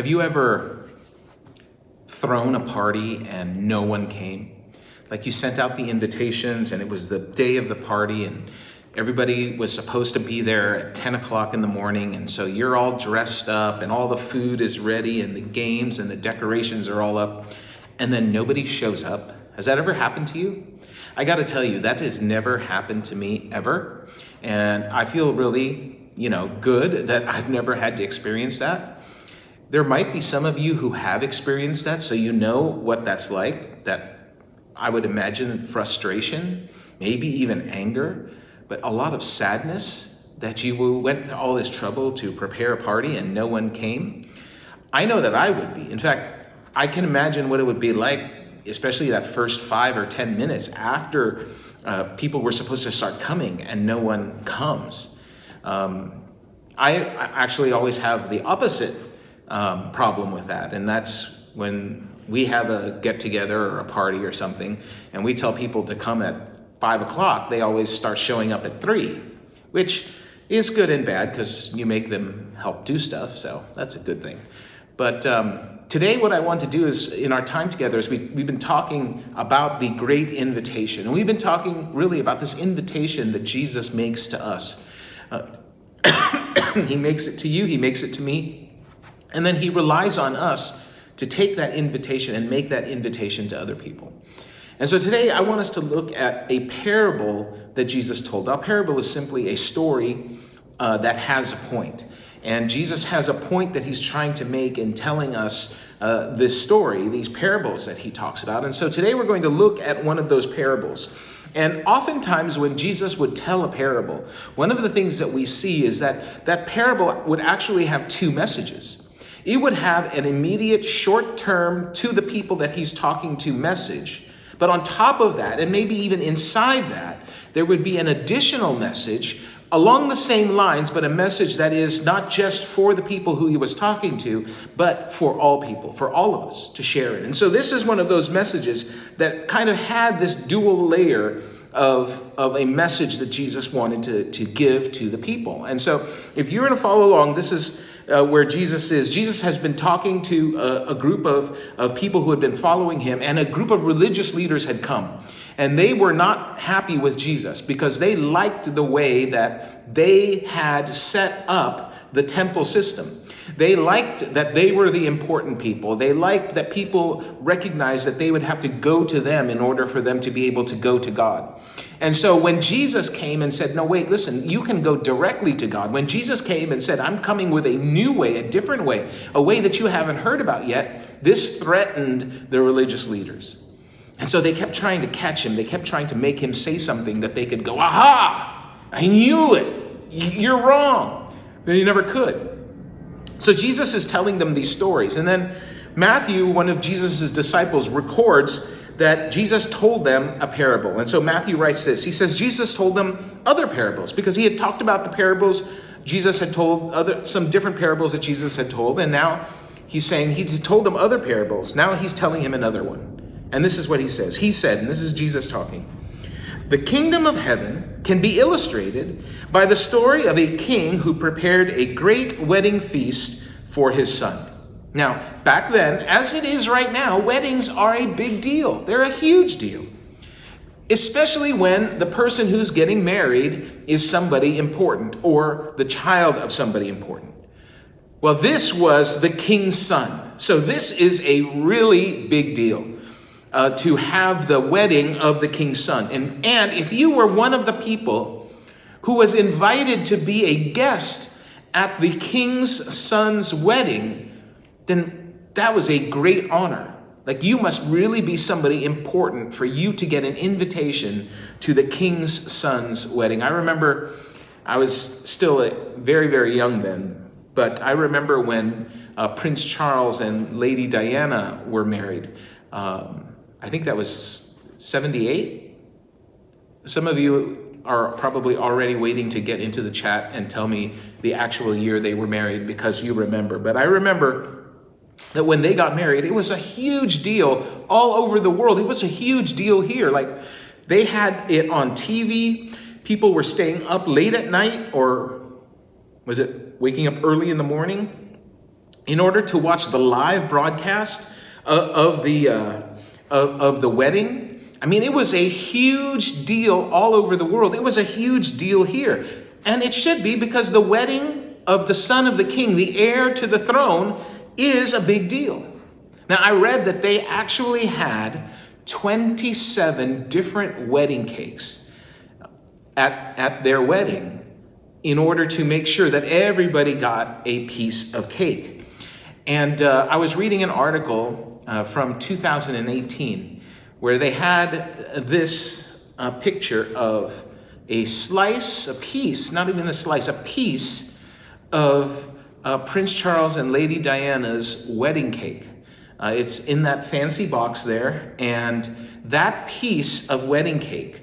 Have you ever thrown a party and no one came? Like you sent out the invitations and it was the day of the party and everybody was supposed to be there at 10 o'clock in the morning. And so you're all dressed up and all the food is ready and the games and the decorations are all up. And then nobody shows up. Has that ever happened to you? I got to tell you, that has never happened to me ever. And I feel really, good that I've never had to experience that. There might be some of you who have experienced that, so you know what that's like, that I would imagine frustration, maybe even anger, but a lot of sadness that you went to all this trouble to prepare a party and no one came. I know that I would be. In fact, I can imagine what it would be like, especially that first 5 or 10 minutes after people were supposed to start coming and no one comes. I actually always have the opposite problem with that, and that's when we have a get-together or a party or something, and we tell people to come at 5 o'clock, they always start showing up at 3, which is good and bad because you make them help do stuff, so that's a good thing. But today what I want to do is, in our time together, is we've been talking about the great invitation, and we've been talking really about this invitation that Jesus makes to us. He makes it to you, he makes it to me, and then he relies on us to take that invitation and make that invitation to other people. And so today I want us to look at a parable that Jesus told. Our parable is simply a story that has a point. And Jesus has a point that he's trying to make in telling us this story, these parables that he talks about. And so today we're going to look at one of those parables. And oftentimes when Jesus would tell a parable, one of the things that we see is that that parable would actually have two messages. It would have an immediate short-term to the people that he's talking to message. But on top of that, and maybe even inside that, there would be an additional message along the same lines, but a message that is not just for the people who he was talking to, but for all people, for all of us to share it. And so this is one of those messages that kind of had this dual layer of a message that Jesus wanted to give to the people. And so if you're going to follow along, this is where Jesus is. Jesus has been talking to a group of people who had been following him, and a group of religious leaders had come. And they were not happy with Jesus because they liked the way that they had set up the temple system. They liked that they were the important people. They liked that people recognized that they would have to go to them in order for them to be able to go to God. And so when Jesus came and said, no, wait, listen, you can go directly to God. When Jesus came and said, I'm coming with a new way, a different way, a way that you haven't heard about yet, this threatened the religious leaders. And so they kept trying to catch him. They kept trying to make him say something that they could go, aha, I knew it. You're wrong. But he never could. So Jesus is telling them these stories. And then Matthew, one of Jesus' disciples, records that Jesus told them a parable. And so Matthew writes this. He says, Jesus told them other parables because he had talked about the parables Jesus had told, some different parables that Jesus had told. And now he's saying he told them other parables. Now he's telling him another one. And this is what he says. He said, and this is Jesus talking, the kingdom of heaven can be illustrated by the story of a king who prepared a great wedding feast for his son. Now, back then, as it is right now, weddings are a big deal. They're a huge deal. Especially when the person who's getting married is somebody important or the child of somebody important. Well, this was the king's son. So this is a really big deal. To have the wedding of the king's son. And if you were one of the people who was invited to be a guest at the king's son's wedding, then that was a great honor. Like, you must really be somebody important for you to get an invitation to the king's son's wedding. I remember I was still very, very young then, but I remember when Prince Charles and Lady Diana were married. I think that was 78. Some of you are probably already waiting to get into the chat and tell me the actual year they were married because you remember. But I remember that when they got married, it was a huge deal all over the world. It was a huge deal here. Like, they had it on TV. People were staying up late at night, or was it waking up early in the morning? in order to watch the live broadcast of the wedding. I mean, it was a huge deal all over the world. It was a huge deal here. And it should be, because the wedding of the son of the king, the heir to the throne, is a big deal. Now, I read that they actually had 27 different wedding cakes at their wedding in order to make sure that everybody got a piece of cake. And I was reading an article from 2018 where they had this picture of a piece of Prince Charles and Lady Diana's wedding cake. It's in that fancy box there, and that piece of wedding cake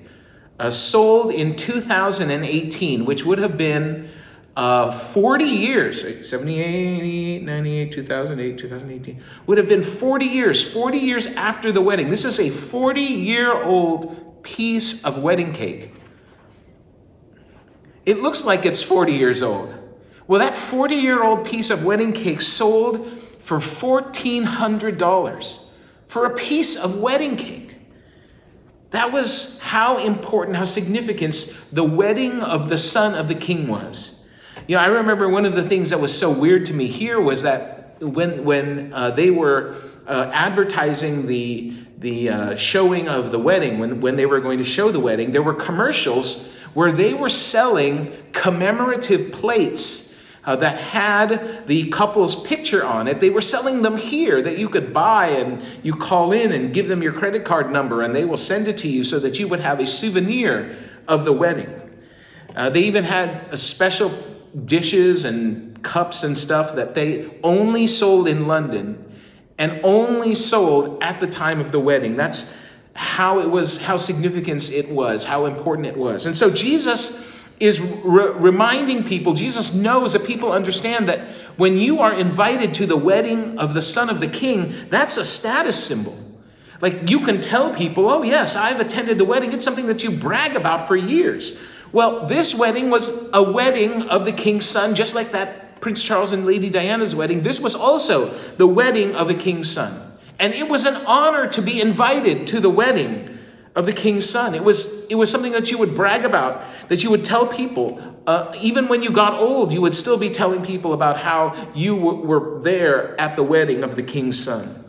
sold in 2018, which would have been 40 years, 78, 98, 2008, 2018, would have been 40 years after the wedding. This is a 40-year-old piece of wedding cake. It looks like it's 40 years old. Well, that 40-year-old piece of wedding cake sold for $1,400 for a piece of wedding cake. That was how important, how significant the wedding of the son of the king was. You know, I remember one of the things that was so weird to me here was that when they were advertising the showing of the wedding, when they were going to show the wedding, there were commercials where they were selling commemorative plates that had the couple's picture on it. They were selling them here that you could buy, and you call in and give them your credit card number, and they will send it to you so that you would have a souvenir of the wedding. They even had a special dishes and cups and stuff that they only sold in London and only sold at the time of the wedding. That's how it was, how significant it was, how important it was. And so Jesus is reminding people, Jesus knows that people understand that when you are invited to the wedding of the son of the king, that's a status symbol. Like, you can tell people, oh yes, I've attended the wedding. It's something that you brag about for years. Well, this wedding was a wedding of the king's son, just like that Prince Charles and Lady Diana's wedding. This was also the wedding of a king's son. And it was an honor to be invited to the wedding of the king's son. It was something that you would brag about, that you would tell people. Even when you got old, you would still be telling people about how you were there at the wedding of the king's son.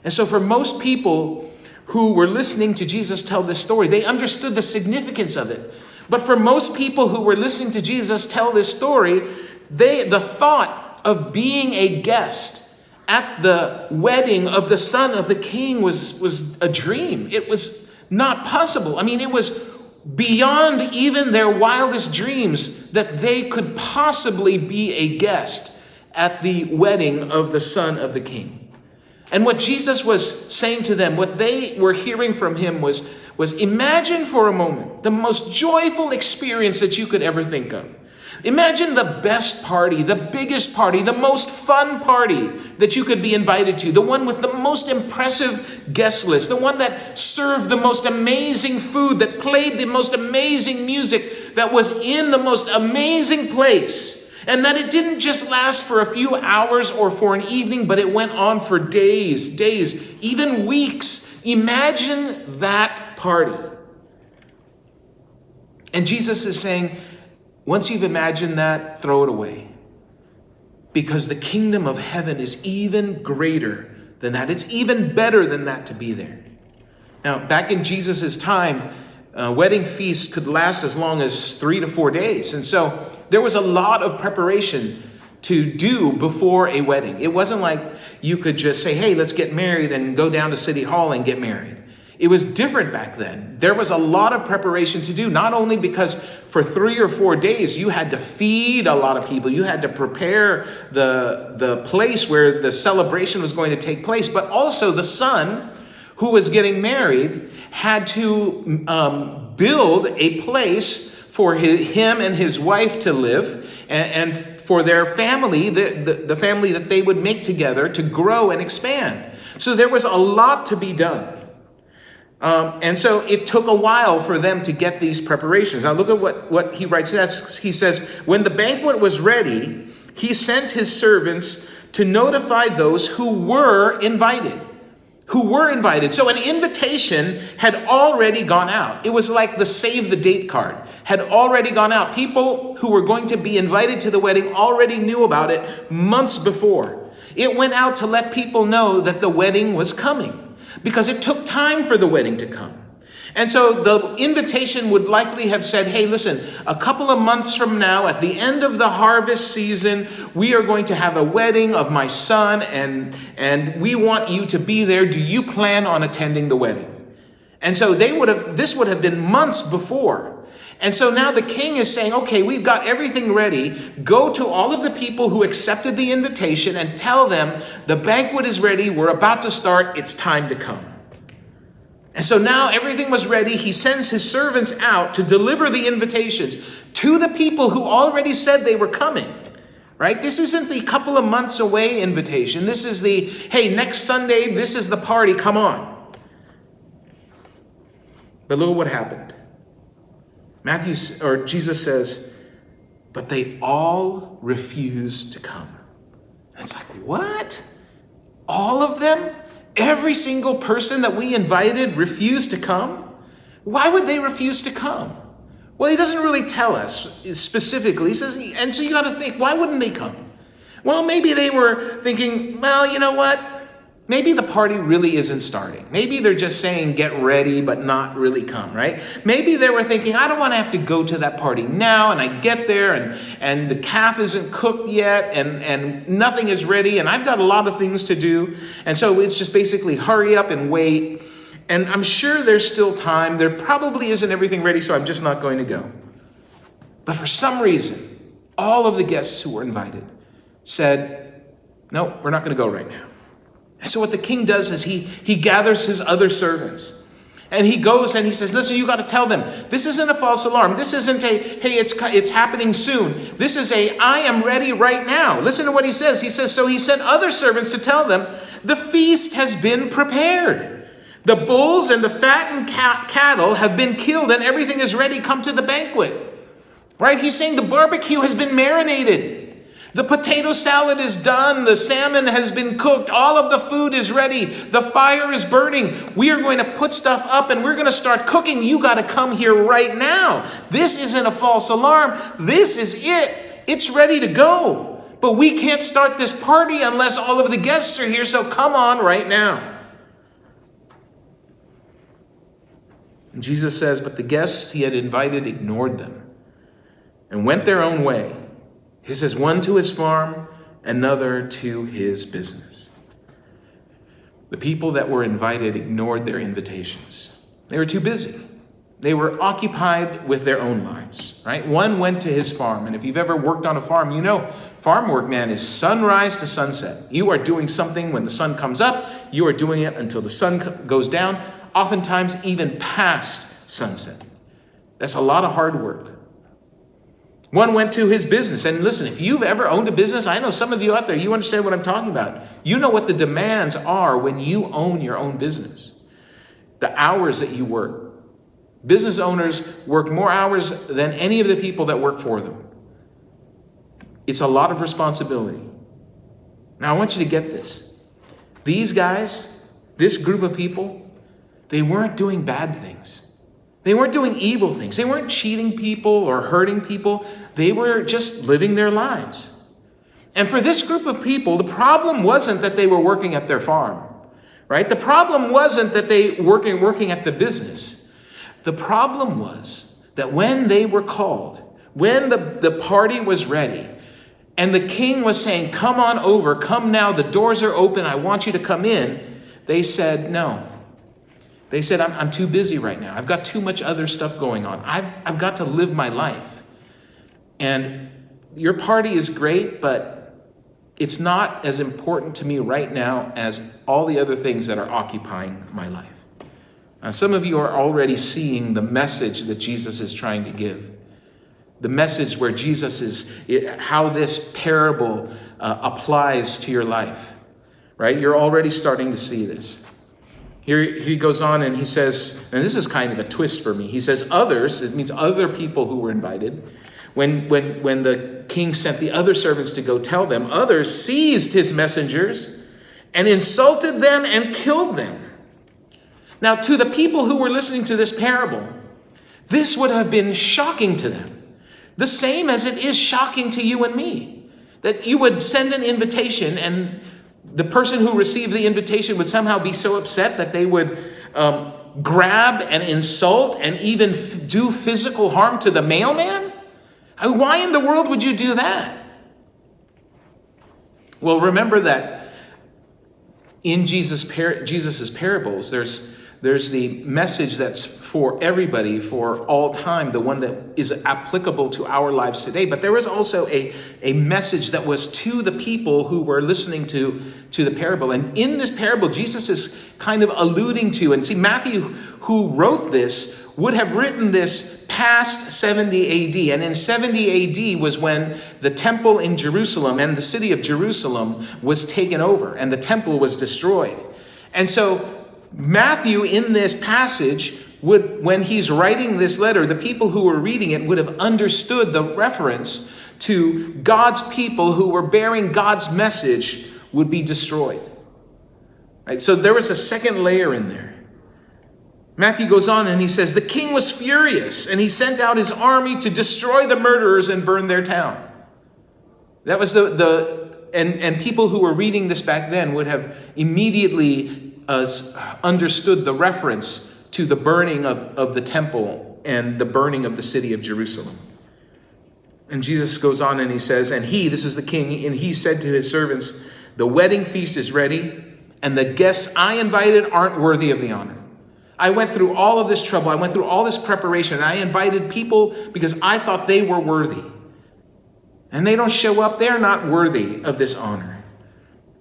And so for most people who were listening to Jesus tell this story, they understood the significance of it. But for most people who were listening to Jesus tell this story, the thought of being a guest at the wedding of the son of the king was a dream. It was not possible. I mean, it was beyond even their wildest dreams that they could possibly be a guest at the wedding of the son of the king. And what Jesus was saying to them, what they were hearing from him was imagine for a moment the most joyful experience that you could ever think of. Imagine the best party, the biggest party, the most fun party that you could be invited to, the one with the most impressive guest list, the one that served the most amazing food, that played the most amazing music, that was in the most amazing place. And that it didn't just last for a few hours or for an evening, but it went on for days, even weeks. Imagine that party. And Jesus is saying, once you've imagined that, throw it away. Because the kingdom of heaven is even greater than that. It's even better than that to be there. Now, back in Jesus' time, wedding feasts could last as long as 3 to 4 days. And so there was a lot of preparation to do before a wedding. It wasn't like you could just say, hey, let's get married and go down to City Hall and get married. It was different back then. There was a lot of preparation to do, not only because for 3 or 4 days you had to feed a lot of people, you had to prepare the place where the celebration was going to take place, but also the son who was getting married had to build a place for him and his wife to live, and for their family, the family that they would make together, to grow and expand. So there was a lot to be done. And so it took a while for them to get these preparations. Now look at what he writes. He says, when the banquet was ready, he sent his servants to notify those who were invited. So an invitation had already gone out. It was like the save the date card had already gone out. People who were going to be invited to the wedding already knew about it months before. It went out to let people know that the wedding was coming because it took time for the wedding to come. And so the invitation would likely have said, hey, listen, a couple of months from now, at the end of the harvest season, we are going to have a wedding of my son, and we want you to be there. Do you plan on attending the wedding? And so this would have been months before. And so now the king is saying, okay, we've got everything ready. Go to all of the people who accepted the invitation and tell them the banquet is ready. We're about to start. It's time to come. And so now everything was ready. He sends his servants out to deliver the invitations to the people who already said they were coming, right? This isn't the couple of months away invitation. This is the, hey, next Sunday, this is the party, come on. But look what happened. Jesus says, but they all refused to come. And it's like, what? All of them? Every single person that we invited refused to come? Why would they refuse to come? Well, he doesn't really tell us specifically. He says, and so you got to think, why wouldn't they come? Well, maybe they were thinking, well, you know what? Maybe the party really isn't starting. Maybe they're just saying get ready, but not really come, right? Maybe they were thinking, I don't want to have to go to that party now, and I get there, and the calf isn't cooked yet, and nothing is ready, and I've got a lot of things to do. And so it's just basically hurry up and wait. And I'm sure there's still time. There probably isn't everything ready, so I'm just not going to go. But for some reason, all of the guests who were invited said, no, we're not going to go right now. And so what the king does is he gathers his other servants, and he goes and he says, listen, you got to tell them, this isn't a false alarm. This isn't a, hey, it's happening soon. This is a, I am ready right now. Listen to what he says. He says, so he sent other servants to tell them, the feast has been prepared. The bulls and the fattened cattle have been killed, and everything is ready. Come to the banquet. Right? He's saying the barbecue has been marinated. The potato salad is done. The salmon has been cooked. All of the food is ready. The fire is burning. We are going to put stuff up and we're going to start cooking. You got to come here right now. This isn't a false alarm. This is it. It's ready to go. But we can't start this party unless all of the guests are here. So come on right now. And Jesus says, but the guests he had invited ignored them and went their own way. He says, one to his farm, another to his business. The people that were invited ignored their invitations. They were too busy. They were occupied with their own lives, right? One went to his farm. And if you've ever worked on a farm, you know farm work, man, is sunrise to sunset. You are doing something when the sun comes up. You are doing it until the sun goes down, oftentimes even past sunset. That's a lot of hard work. One went to his business. And listen, if you've ever owned a business, I know some of you out there, you understand what I'm talking about. You know what the demands are when you own your own business. The hours that you work. Business owners work more hours than any of the people that work for them. It's a lot of responsibility. Now, I want you to get this. These guys, this group of people, they weren't doing bad things. They weren't doing evil things. They weren't cheating people or hurting people. They were just living their lives. And for this group of people, the problem wasn't that they were working at their farm, right? The problem wasn't that they were working at the business. The problem was that when they were called, when the party was ready, and the king was saying, come on over, come now, the doors are open, I want you to come in, they said, no. They said, I'm too busy right now. I've got too much other stuff going on. I've got to live my life. And your party is great, but it's not as important to me right now as all the other things that are occupying my life. Now, some of you are already seeing the message that Jesus is trying to give. The message where Jesus is, how this parable applies to your life, right? You're already starting to see this. Here he goes on and he says, and this is kind of a twist for me. He says others, it means other people who were invited. When the king sent the other servants to go tell them. Others seized his messengers and insulted them and killed them. Now, to the people who were listening to this parable, this would have been shocking to them. The same as it is shocking to you and me. That you would send an invitation and the person who received the invitation would somehow be so upset that they would grab and insult and even do physical harm to the mailman? I mean, why in the world would you do that? Well, remember that in Jesus's parables, there's the message that's for everybody, for all time, the one that is applicable to our lives today. But there was also a message that was to the people who were listening to the parable. And in this parable, Jesus is kind of alluding to, and see, Matthew, who wrote this, would have written this past 70 AD. And in 70 AD was when the temple in Jerusalem and the city of Jerusalem was taken over and the temple was destroyed. And so Matthew, in this passage, when he's writing this letter, the people who were reading it would have understood the reference to God's people who were bearing God's message would be destroyed. Right? So there was a second layer in there. Matthew goes on and he says, the king was furious and he sent out his army to destroy the murderers and burn their town. That was and people who were reading this back then would have immediately understood the reference to the burning of the temple and the burning of the city of Jerusalem. And Jesus goes on and he says, and he, this is the king, and he said to his servants, the wedding feast is ready, and the guests I invited aren't worthy of the honor. I went through all of this trouble. I went through all this preparation. And I invited people because I thought they were worthy. And they don't show up. They're not worthy of this honor.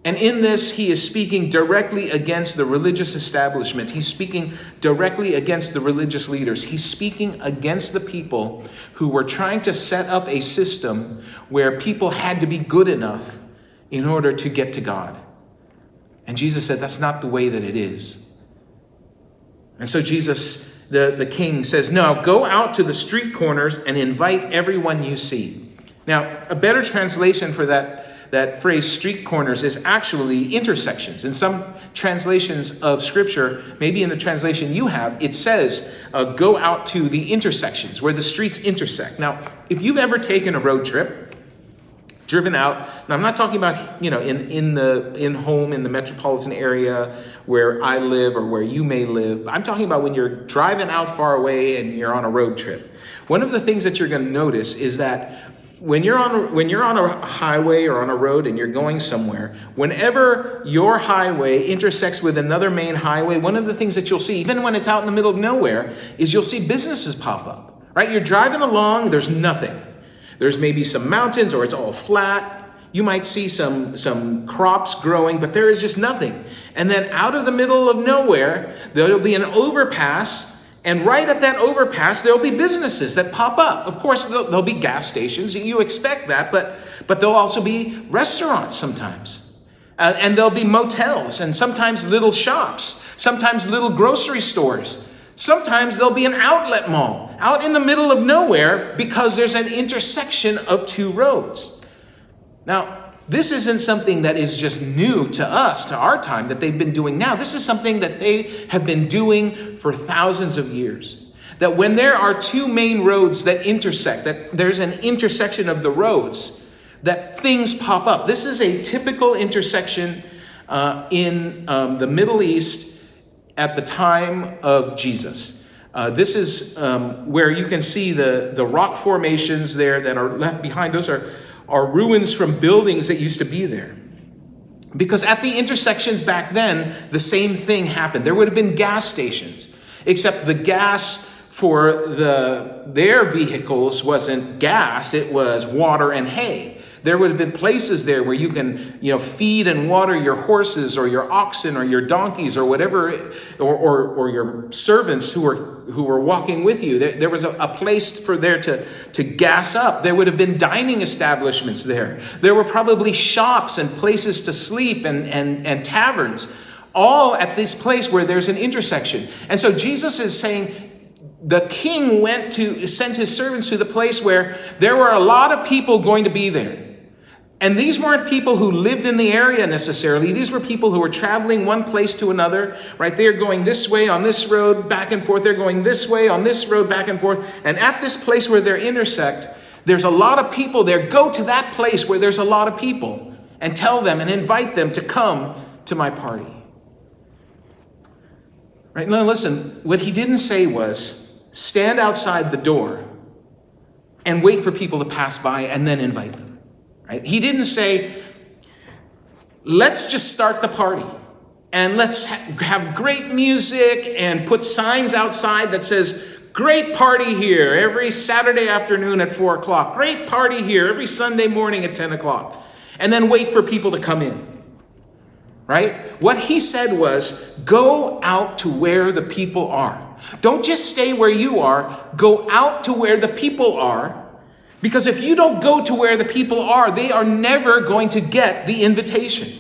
And in this, he is speaking directly against the religious establishment. He's speaking directly against the religious leaders. He's speaking against the people who were trying to set up a system where people had to be good enough in order to get to God. And Jesus said, that's not the way that it is. And so Jesus, the king, says, no, go out to the street corners and invite everyone you see. Now, a better translation for that phrase, street corners, is actually intersections. In some translations of Scripture, maybe in the translation you have, it says, go out to the intersections, where the streets intersect. Now, if you've ever taken a road trip, driven out, and I'm not talking about, in the metropolitan area where I live or where you may live. I'm talking about when you're driving out far away and you're on a road trip. One of the things that you're going to notice is that when you're on a highway or on a road and you're going somewhere, whenever your highway intersects with another main highway, one of the things that you'll see, even when it's out in the middle of nowhere, is you'll see businesses pop up, right? You're driving along, there's nothing. There's maybe some mountains or it's all flat. You might see some crops growing, but there is just nothing. And then out of the middle of nowhere, there'll be an overpass. And right at that overpass, there'll be businesses that pop up. Of course, there'll be gas stations. You expect that, but there'll also be restaurants sometimes. And there'll be motels and sometimes little shops, sometimes little grocery stores. Sometimes there'll be an outlet mall out in the middle of nowhere because there's an intersection of two roads. Now, this isn't something that is just new to us, to our time, that they've been doing now. This is something that they have been doing for thousands of years. That when there are two main roads that intersect, that there's an intersection of the roads, that things pop up. This is a typical intersection in the Middle East at the time of Jesus. This is where you can see the rock formations there that are left behind. Those are ruins from buildings that used to be there. Because at the intersections back then, the same thing happened. There would have been gas stations, except the gas for their vehicles wasn't gas, it was water and hay. There would have been places there where you can, feed and water your horses or your oxen or your donkeys or whatever, or your servants who were walking with you. There was a place for there to gas up. There would have been dining establishments there. There were probably shops and places to sleep and taverns, all at this place where there's an intersection. And so Jesus is saying, the king sent his servants to the place where there were a lot of people going to be there. And these weren't people who lived in the area necessarily. These were people who were traveling one place to another, right? They're going this way on this road, back and forth. They're going this way on this road, back and forth. And at this place where they intersect, there's a lot of people there. Go to that place where there's a lot of people and tell them and invite them to come to my party. Right? Now listen, what he didn't say was stand outside the door and wait for people to pass by and then invite them. Right? He didn't say, let's just start the party and let's have great music and put signs outside that says, great party here every Saturday afternoon at 4 o'clock. Great party here every Sunday morning at 10 o'clock. And then wait for people to come in. Right? What he said was, go out to where the people are. Don't just stay where you are. Go out to where the people are. Because if you don't go to where the people are, they are never going to get the invitation.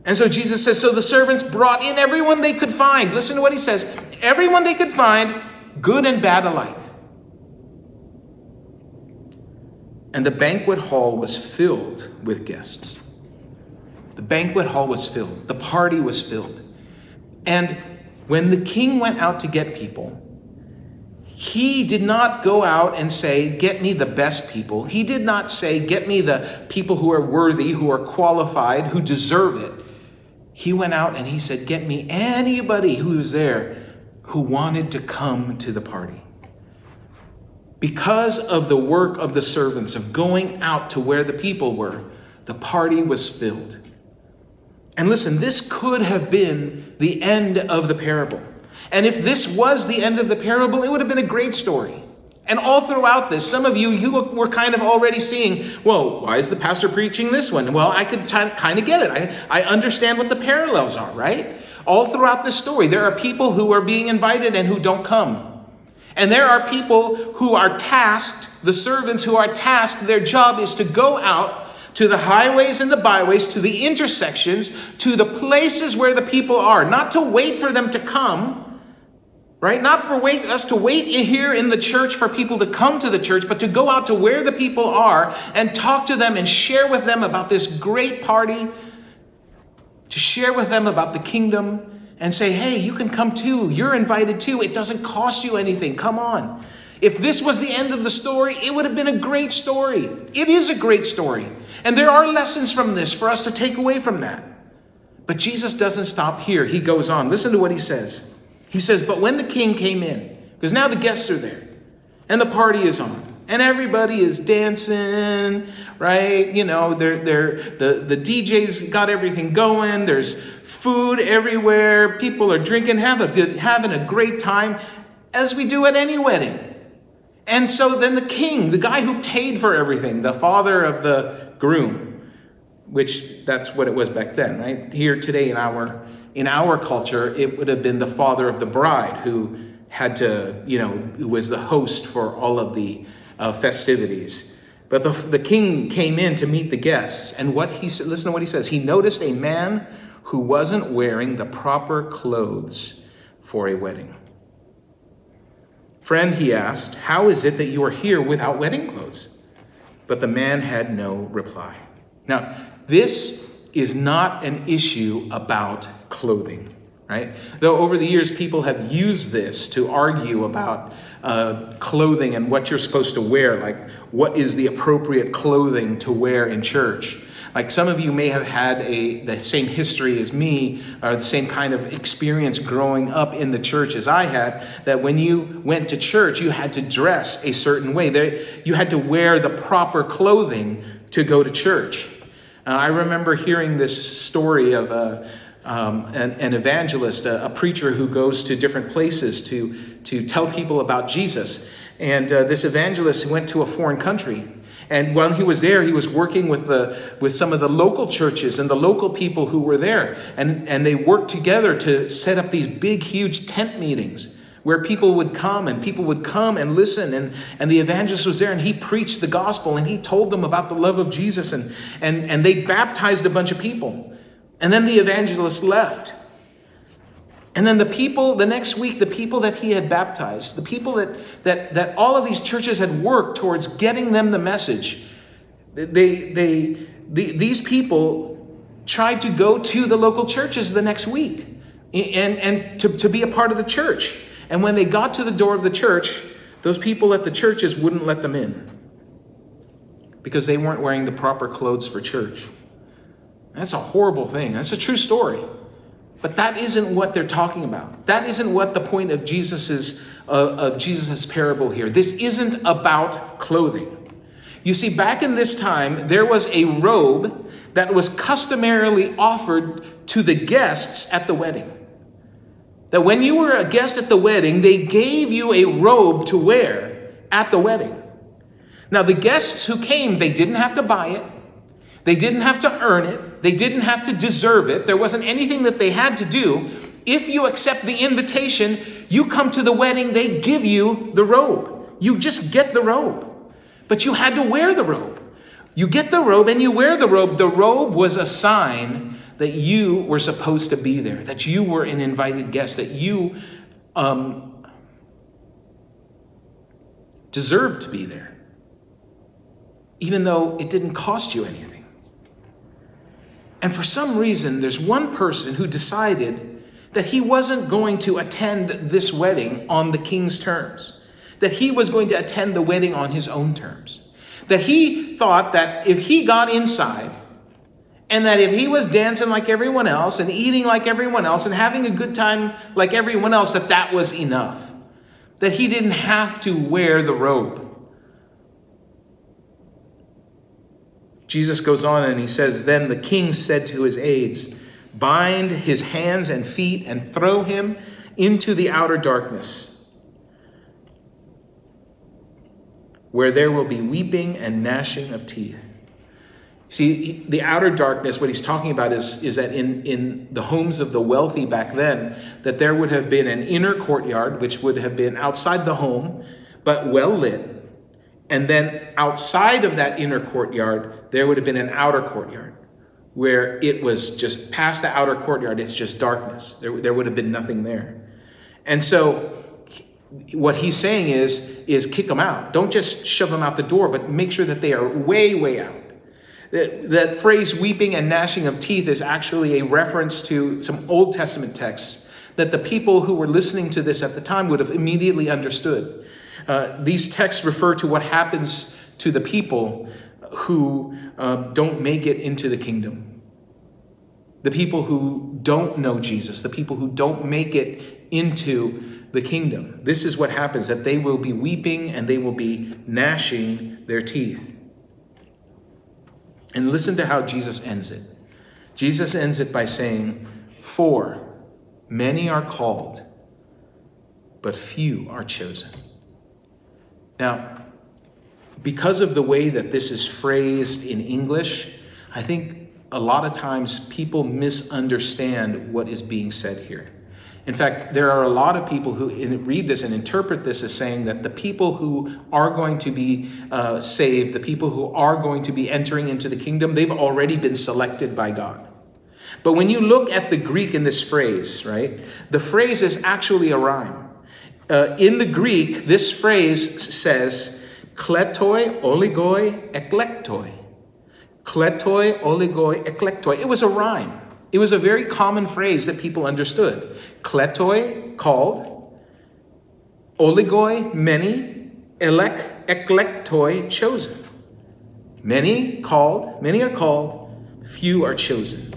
And so Jesus says, so the servants brought in everyone they could find. Listen to what he says. Everyone they could find, good and bad alike. And the banquet hall was filled with guests. The banquet hall was filled. The party was filled. And when the king went out to get people, he did not go out and say, get me the best people. He did not say, get me the people who are worthy, who are qualified, who deserve it. He went out and he said, get me anybody who is there who wanted to come to the party. Because of the work of the servants of going out to where the people were, the party was filled. And listen, this could have been the end of the parable. And if this was the end of the parable, it would have been a great story. And all throughout this, some of you were kind of already seeing, well, why is the pastor preaching this one? Well, I could kind of get it. I understand what the parallels are, right? All throughout this story, there are people who are being invited and who don't come. And there are people who are tasked, the servants who are tasked, their job is to go out to the highways and the byways, to the intersections, to the places where the people are, not to wait for them to come, right? Not for us to wait here in the church for people to come to the church, but to go out to where the people are and talk to them and share with them about this great party, to share with them about the kingdom and say, hey, you can come too. You're invited too. It doesn't cost you anything. Come on. If this was the end of the story, it would have been a great story. It is a great story. And there are lessons from this for us to take away from that. But Jesus doesn't stop here. He goes on. Listen to what he says. He says, but when the king came in, because now the guests are there, and the party is on, and everybody is dancing, right? You know, the DJ's got everything going. There's food everywhere. People are drinking, having a great time, as we do at any wedding. And so then the king, the guy who paid for everything, the father of the groom, which that's what it was back then, right? Here today in our culture, it would have been the father of the bride who had to, who was the host for all of the festivities. But the king came in to meet the guests. And what he said, listen to what he says. He noticed a man who wasn't wearing the proper clothes for a wedding. Friend, he asked, how is it that you are here without wedding clothes? But the man had no reply. Now, this is not an issue about clothing, right? Though over the years, people have used this to argue about clothing and what you're supposed to wear, like what is the appropriate clothing to wear in church. Like some of you may have had the same history as me, or the same kind of experience growing up in the church as I had, that when you went to church, you had to dress a certain way. You had to wear the proper clothing to go to church. I remember hearing this story of an evangelist, a preacher who goes to different places to tell people about Jesus. And this evangelist went to a foreign country. And while he was there, he was working with some of the local churches and the local people who were there. And they worked together to set up these big, huge tent meetings where people would come and listen. And the evangelist was there and he preached the gospel and he told them about the love of Jesus. And they baptized a bunch of people. And then the evangelist left. And then the next week, the people that he had baptized, the people that all of these churches had worked towards getting them the message, these people tried to go to the local churches the next week and to be a part of the church. And when they got to the door of the church, those people at the churches wouldn't let them in because they weren't wearing the proper clothes for church. That's a horrible thing. That's a true story. But that isn't what they're talking about. That isn't what the point of Jesus's parable here. This isn't about clothing. You see, back in this time, there was a robe that was customarily offered to the guests at the wedding. That when you were a guest at the wedding, they gave you a robe to wear at the wedding. Now, the guests who came, they didn't have to buy it. They didn't have to earn it. They didn't have to deserve it. There wasn't anything that they had to do. If you accept the invitation, you come to the wedding, they give you the robe. You just get the robe. But you had to wear the robe. You get the robe and you wear the robe. The robe was a sign that you were supposed to be there, that you were an invited guest, that you deserved to be there, even though it didn't cost you anything. And for some reason, there's one person who decided that he wasn't going to attend this wedding on the king's terms, that he was going to attend the wedding on his own terms, that he thought that if he got inside and that if he was dancing like everyone else and eating like everyone else and having a good time like everyone else, that was enough, that he didn't have to wear the robe. Jesus goes on and he says, "Then the king said to his aides, 'Bind his hands and feet and throw him into the outer darkness, where there will be weeping and gnashing of teeth.'" See, the outer darkness, what he's talking about is that in the homes of the wealthy back then, that there would have been an inner courtyard, which would have been outside the home, but well lit. And then outside of that inner courtyard, there would have been an outer courtyard where it was just past the outer courtyard. It's just darkness. There would have been nothing there. And so what he's saying is kick them out. Don't just shove them out the door, but make sure that they are way, way out. That phrase, weeping and gnashing of teeth, is actually a reference to some Old Testament texts that the people who were listening to this at the time would have immediately understood. These texts refer to what happens to the people who don't make it into the kingdom. The people who don't know Jesus, the people who don't make it into the kingdom. This is what happens, that they will be weeping and they will be gnashing their teeth. And listen to how Jesus ends it. Jesus ends it by saying, "For many are called, but few are chosen." Now, because of the way that this is phrased in English, I think a lot of times people misunderstand what is being said here. In fact, there are a lot of people who read this and interpret this as saying that the people who are going to be saved, the people who are going to be entering into the kingdom, they've already been selected by God. But when you look at the Greek in this phrase, right, the phrase is actually a rhyme. In the Greek, this phrase says, kletoi, oligoi, eklektoi. Kletoi, oligoi, eklektoi. It was a rhyme. It was a very common phrase that people understood. Kletoi, called. Oligoi, many. Eklektoi, chosen. Many called, many are called, few are chosen.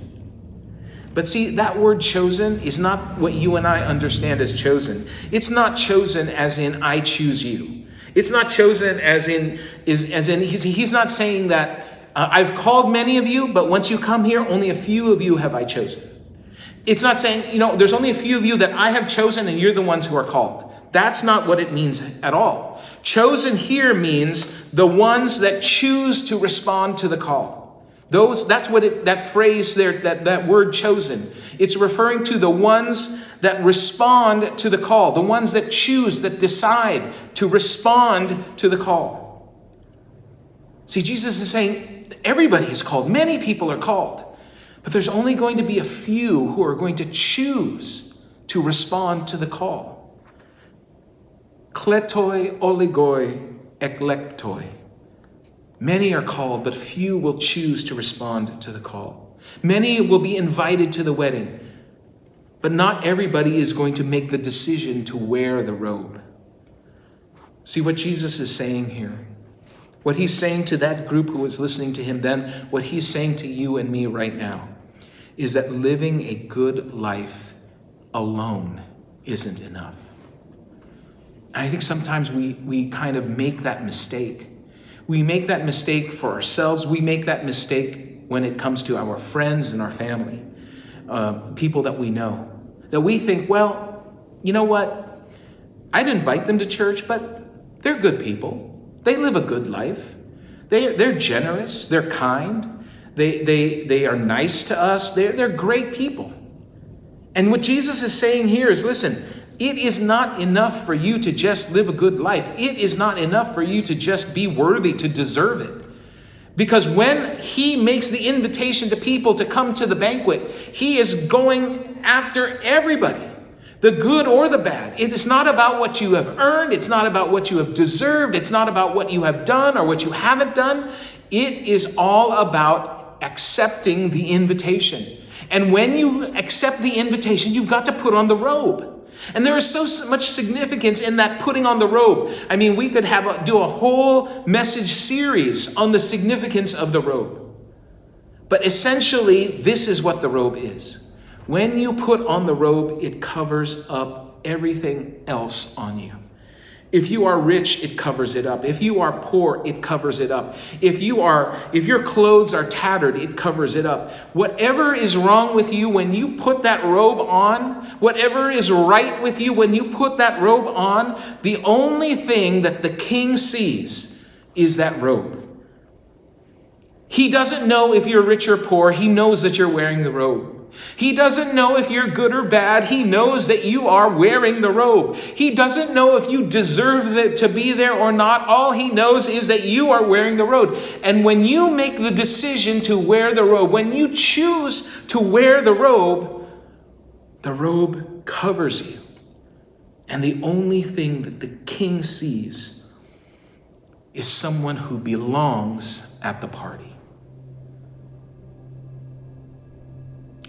But see, that word chosen is not what you and I understand as chosen. It's not chosen as in I choose you. It's not chosen as in he's not saying that I've called many of you, but once you come here, only a few of you have I chosen. It's not saying, there's only a few of you that I have chosen and you're the ones who are called. That's not what it means at all. Chosen here means the ones that choose to respond to the call. That's what that phrase there, that word chosen, it's referring to the ones that respond to the call, the ones that choose, that decide to respond to the call. See, Jesus is saying everybody is called. Many people are called, but there's only going to be a few who are going to choose to respond to the call. Kletoi oligoi eklektoi. Many are called, but few will choose to respond to the call. Many will be invited to the wedding, but not everybody is going to make the decision to wear the robe. See what Jesus is saying here. What he's saying to that group who was listening to him then, what he's saying to you and me right now, is that living a good life alone isn't enough. And I think sometimes we kind of make that mistake. We make that mistake for ourselves. We make that mistake when it comes to our friends and our family, people that we know. That we think, well, you know what? I'd invite them to church, but they're good people. They live a good life. They're generous. They're kind. They are nice to us. They're great people. And what Jesus is saying here is, listen, it is not enough for you to just live a good life. It is not enough for you to just be worthy to deserve it. Because when he makes the invitation to people to come to the banquet, he is going after everybody. The good or the bad. It is not about what you have earned. It's not about what you have deserved. It's not about what you have done or what you haven't done. It is all about accepting the invitation. And when you accept the invitation, you've got to put on the robe. And there is so much significance in that putting on the robe. I mean, we could do a whole message series on the significance of the robe. But essentially, this is what the robe is. When you put on the robe, it covers up everything else on you. If you are rich, it covers it up. If you are poor, it covers it up. If your clothes are tattered, it covers it up. Whatever is wrong with you when you put that robe on, whatever is right with you when you put that robe on, the only thing that the king sees is that robe. He doesn't know if you're rich or poor. He knows that you're wearing the robe. He doesn't know if you're good or bad. He knows that you are wearing the robe. He doesn't know if you deserve to be there or not. All he knows is that you are wearing the robe. And when you make the decision to wear the robe, when you choose to wear the robe covers you. And the only thing that the king sees is someone who belongs at the party.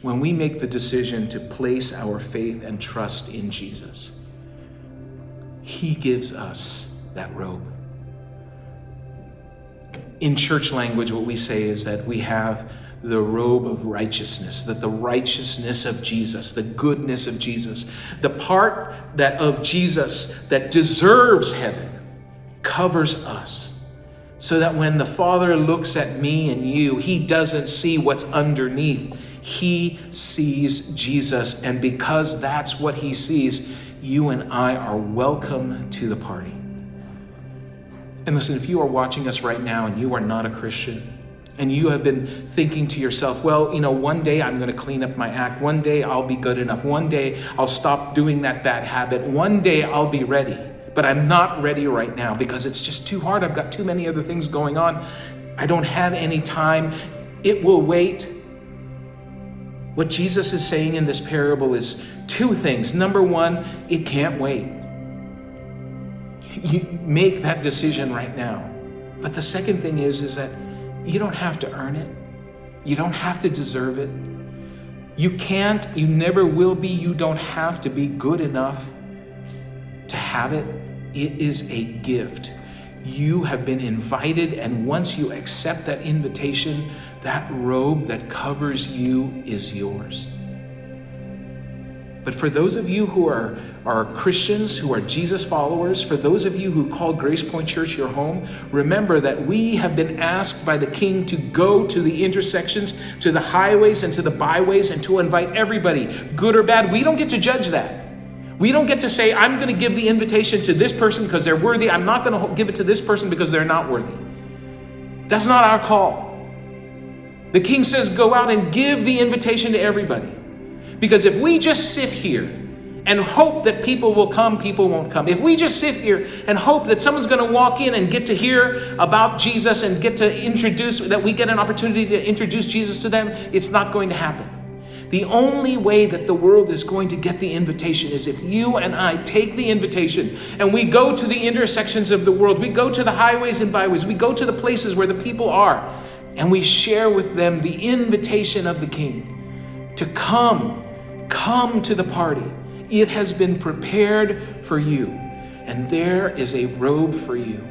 When we make the decision to place our faith and trust in Jesus, he gives us that robe. In church language, what we say is that we have the robe of righteousness, that the righteousness of Jesus, the goodness of Jesus, the part of Jesus that deserves heaven covers us. So that when the Father looks at me and you, he doesn't see what's underneath. He sees Jesus, and because that's what he sees, you and I are welcome to the party. And listen, if you are watching us right now and you are not a Christian, and you have been thinking to yourself, well, one day I'm going to clean up my act. One day I'll be good enough. One day I'll stop doing that bad habit. One day I'll be ready. But I'm not ready right now because it's just too hard. I've got too many other things going on. I don't have any time. It will wait. What Jesus is saying in this parable is two things. Number one, it can't wait. You make that decision right now. But the second thing is that you don't have to earn it. You don't have to deserve it. You can't, you never will be, you don't have to be good enough to have it. It is a gift. You have been invited, and once you accept that invitation, that robe that covers you is yours. But for those of you who are Christians, who are Jesus followers, for those of you who call Gracepoint Church your home, remember that we have been asked by the King to go to the intersections, to the highways and to the byways, and to invite everybody, good or bad. We don't get to judge that. We don't get to say, I'm going to give the invitation to this person because they're worthy. I'm not going to give it to this person because they're not worthy. That's not our call. The King says, go out and give the invitation to everybody. Because if we just sit here and hope that people will come, people won't come. If we just sit here and hope that someone's going to walk in and get to hear about Jesus and get to introduce, that we get an opportunity to introduce Jesus to them, it's not going to happen. The only way that the world is going to get the invitation is if you and I take the invitation and we go to the intersections of the world. We go to the highways and byways. We go to the places where the people are, and we share with them the invitation of the King to come to the party. It has been prepared for you, and there is a robe for you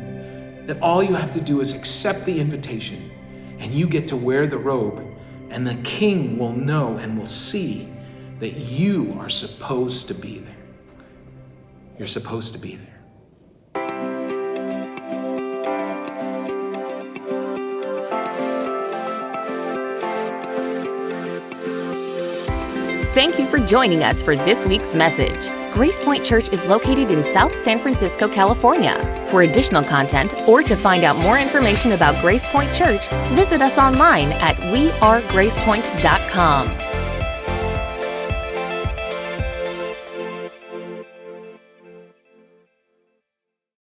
that all you have to do is accept the invitation, and you get to wear the robe, and the King will know and will see that you are supposed to be there. You're supposed to be there. Thank you for joining us for this week's message. Gracepoint Church is located in South San Francisco, California. For additional content or to find out more information about Gracepoint Church, visit us online at wearegracepoint.com.